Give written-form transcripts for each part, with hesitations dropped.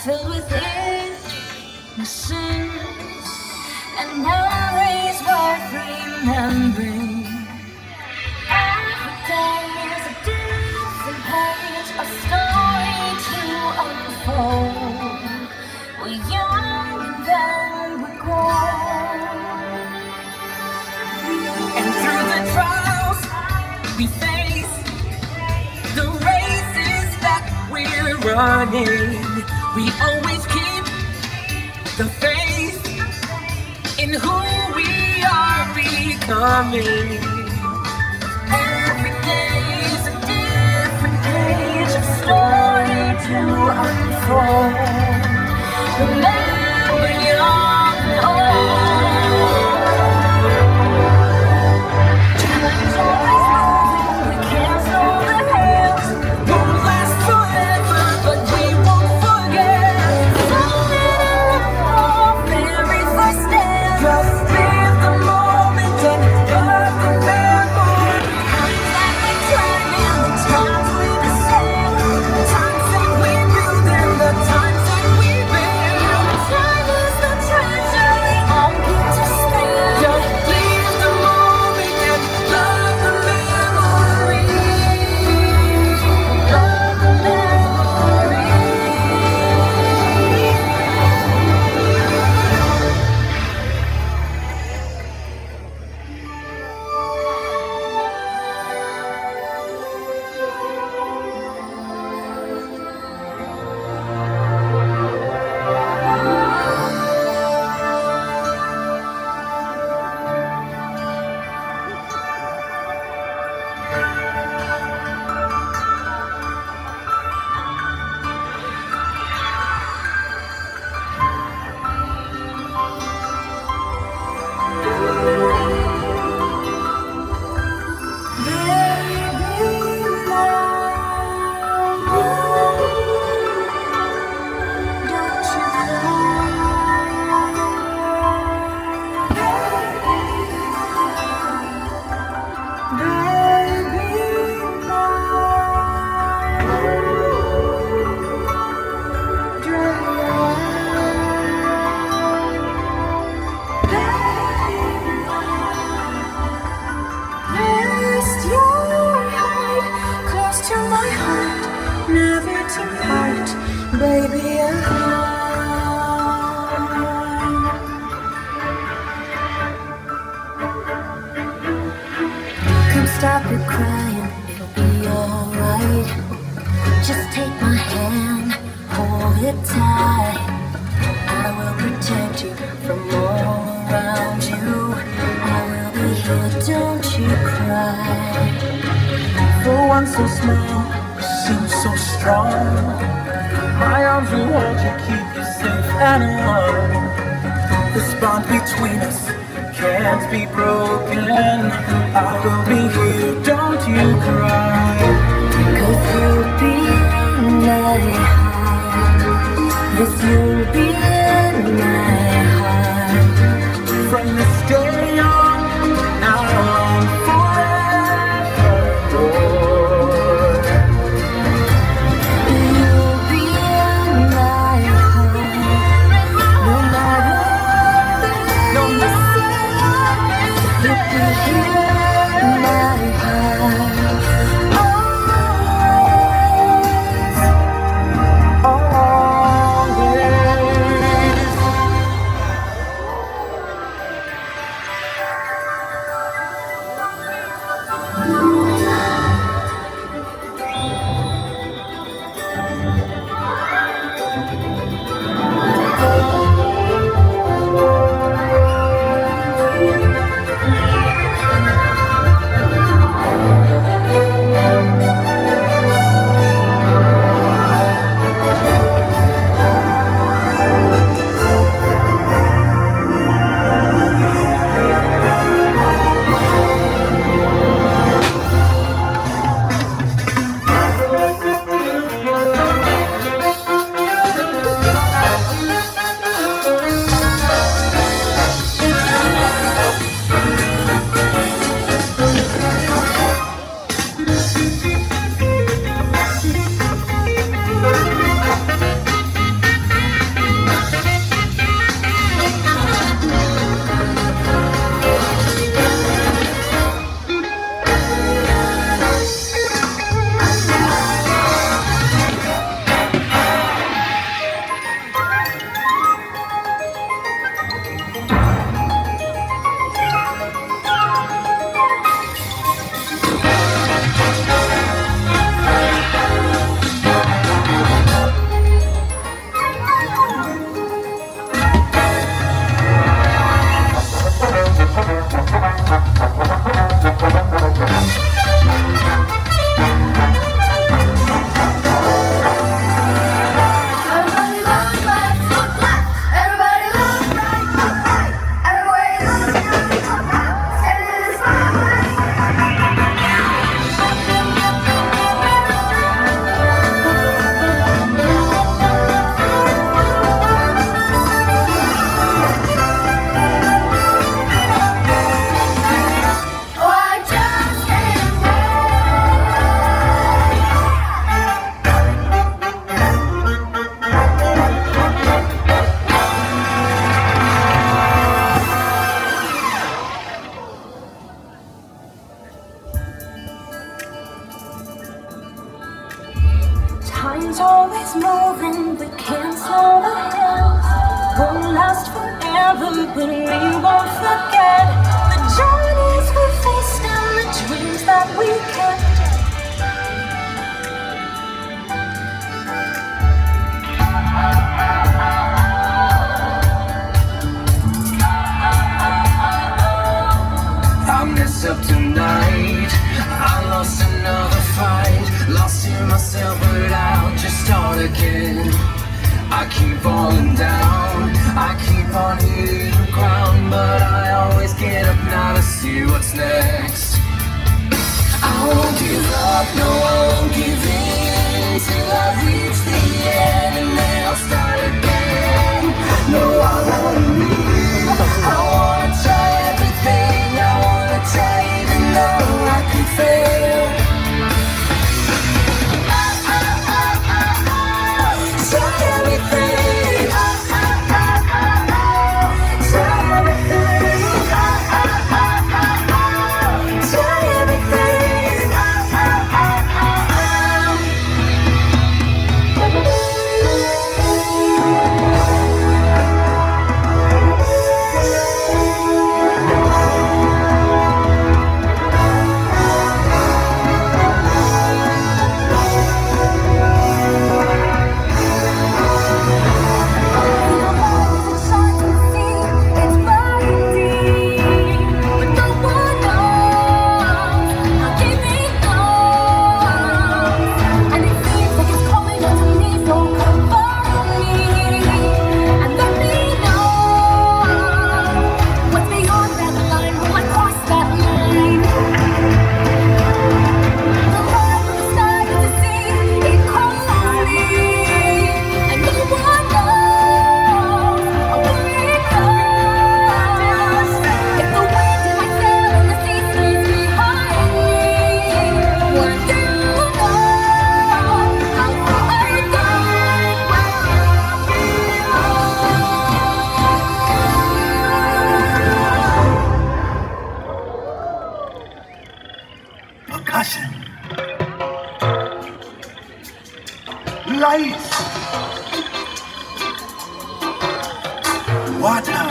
filled with innocence and memories worth remembering. Every day is a different page, a story to unfold. We're young and then we grow, and through the trials we face, the races that we're running, we always keep the faith in who we are becoming. Every day is a different page, a story to unfold. Remember young and old. Time's always moving, we can't slow the hands. Won't last forever, but we won't forget. Falling in love, very first dance. Just live the moment and love the memory. Times that we tried and the times we descend. The times that we build and the times that we build. Time is the treasure we all get to spend. Just live the moment and love the memory. Love the memory. Rest your head close to my heart, never to part, baby. Come stop your crying, it'll be alright. Just take my hand, hold it tight. I will protect you from all around you. I will be here, don't you cry. For one so small, seems so strong. My arms will hold you, keep you safe and warm. This bond between us can't be broken. I will be here, don't you cry. 'Cause you'll be in my heart. Yes, you'll be in my heart. From this day on, now and forevermore. You'll be in my heart. No matter what, No matter you'll be here in time's always moving, we can't slow the hands. Won't last forever, but we won't forget the journeys we faced and the dreams that we kept. I mess up tonight. I lost another fight. Lost in myself, but I'll just start again. I keep falling down. I keep on hitting the ground, but I always get up now to see what's next. I won't give up, no, I won't give in till I reach the end, and then I'll start again. No, I won't leave. I wanna try everything. I wanna try even though I can fail. Try everything. Try everything. Try everything. Percussion. Lights. Water.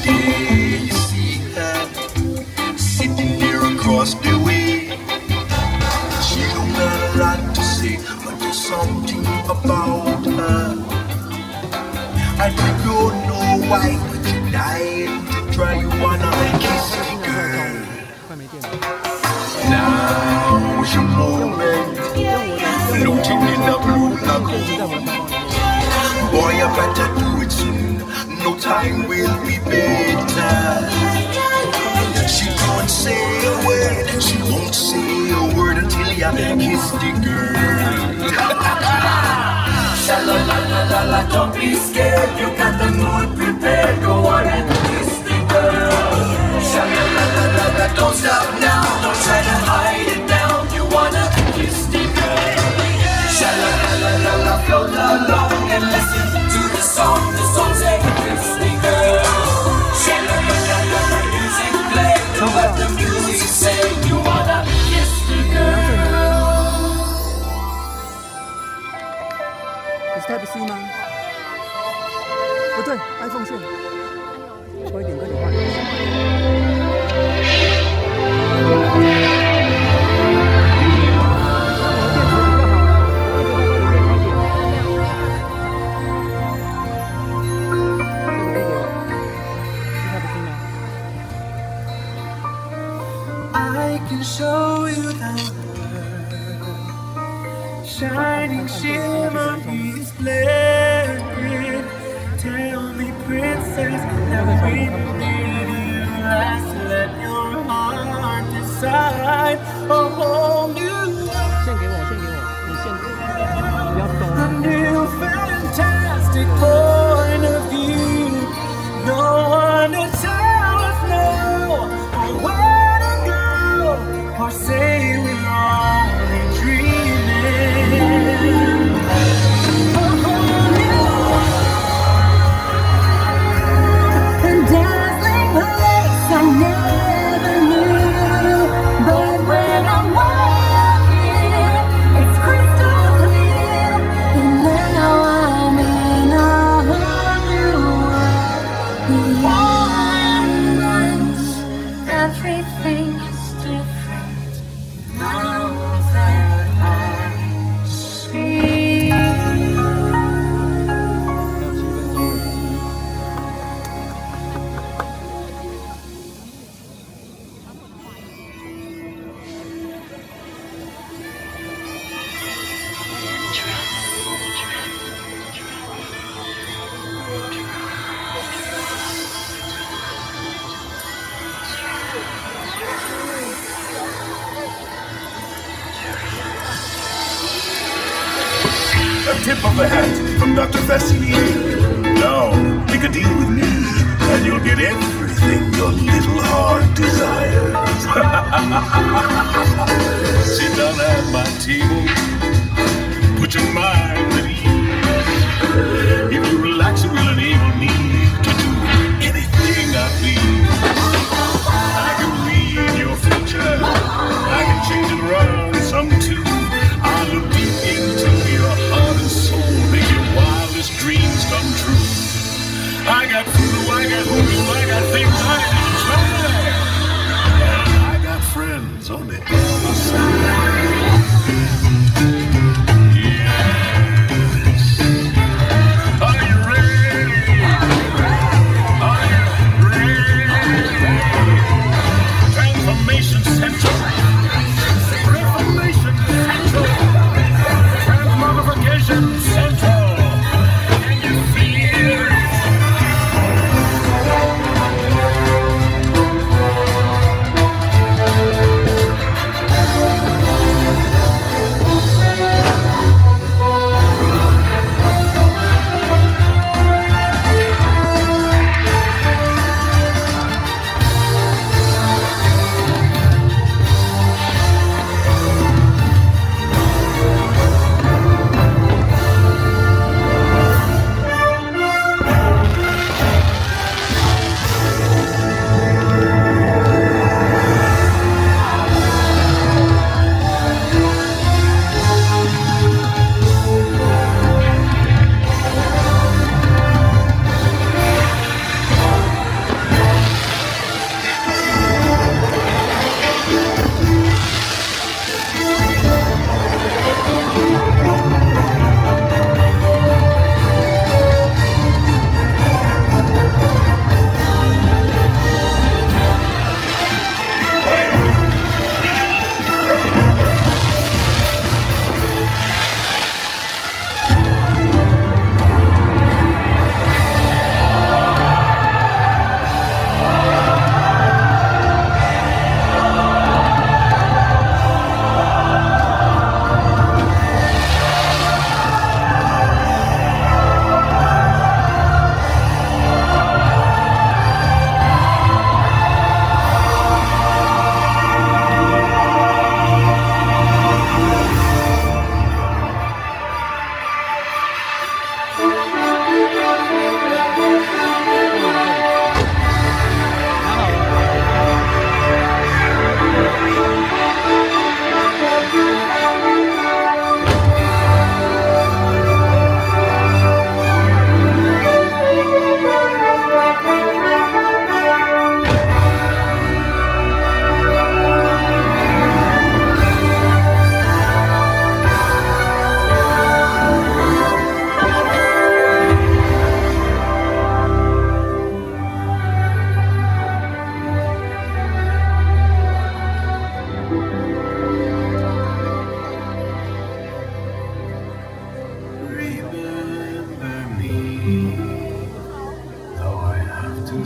Did you see her sitting there across the way? She don't got a lot to say, but there's something about her. And you don't know why, but you dying to try. You wanna kiss the girl. Now's your moment, floating in the blue lagoon. Boy, you better do it soon. No time will be better. She won't say a word. She won't say a word until you kiss the girl. Sha la la la la la, don't be scared. You got the mood prepared. Go on and kiss the girl. Sha la la la la la, don't stop now. Don't try to hide it now. You wanna kiss the girl. Sha la la la la la, float along and listen to the song. The song says kiss the girl. Sha la la la la, the music play. Do what the music say. You wanna kiss the girl. 你是 Type C 吗？不对，iPhone 线。快一点，快点，快点。I can show you the world, shining shimmering splendid. Tell me, princess, that when did you last let your heart decide a whole new world? 线给我，线给我，你线给我，不要动。A new fantastic point of view. No one to tell us no or where to go, or say we're only dreaming. A whole new And dazzling place I never knew. once everything is different now that I see. A tip of the hat from Dr. Facilier. Now, make a deal with me, and you'll get everything your little heart desires. Sit down at my table, put your mind at ease. If you relax, it will enable me to do anything I please. I can read your future, I can change it around some too. I look deep into your heart and soul, make your wildest dreams come true. I got voodoo, I got hoodoo, I got things I didn't try. And I got friends on the other side. Yes. Are you ready? Are you ready? Transformation Central. Reformation Central. Transmogrification Central. Can you feel it?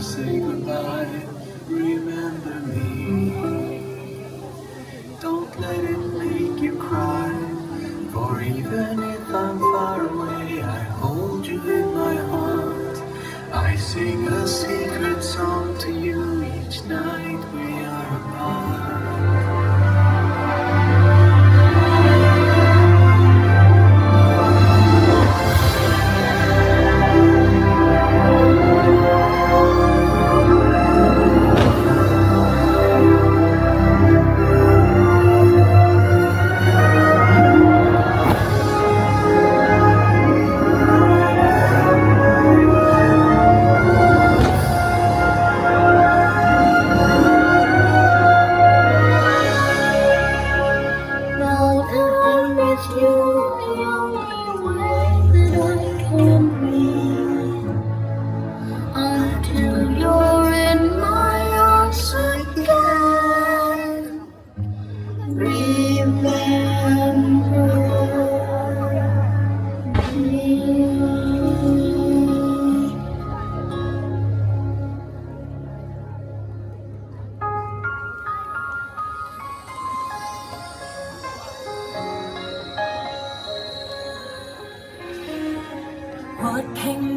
say goodbye. Remember me. Don't let it make you cry. For even if I'm far away, I hold you in my heart. I sing a secret song to you each night we are apart.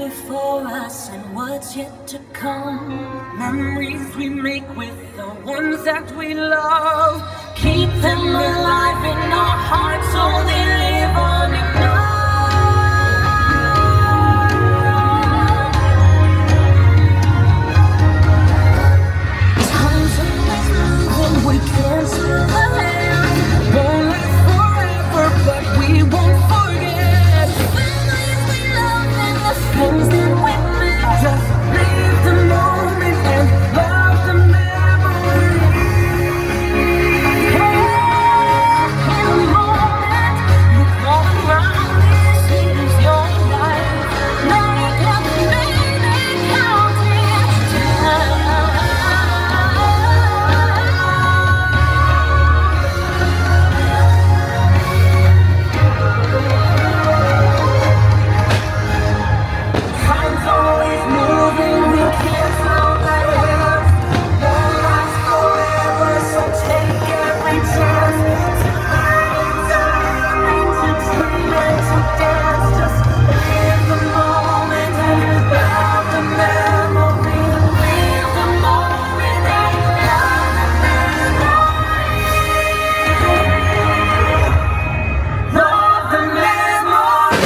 before us and what's yet to come. Memories we make with the ones that we love. Keep them alive in our hearts so they live on in us. Time's always moving, we can't turn the hand. Won't last forever, but we won't forget. Memories we love and the things that we miss. Just live the moment and love the memory. Yeah, in the moment you come around, this is your life. Make up, baby, count it down. Time's always moving, we can't slow down. Won't last forever, so take every chance. Tonight, entertainment, to dance. Just live the moment and love the memory. Live the moment and love the memory. Love the memory.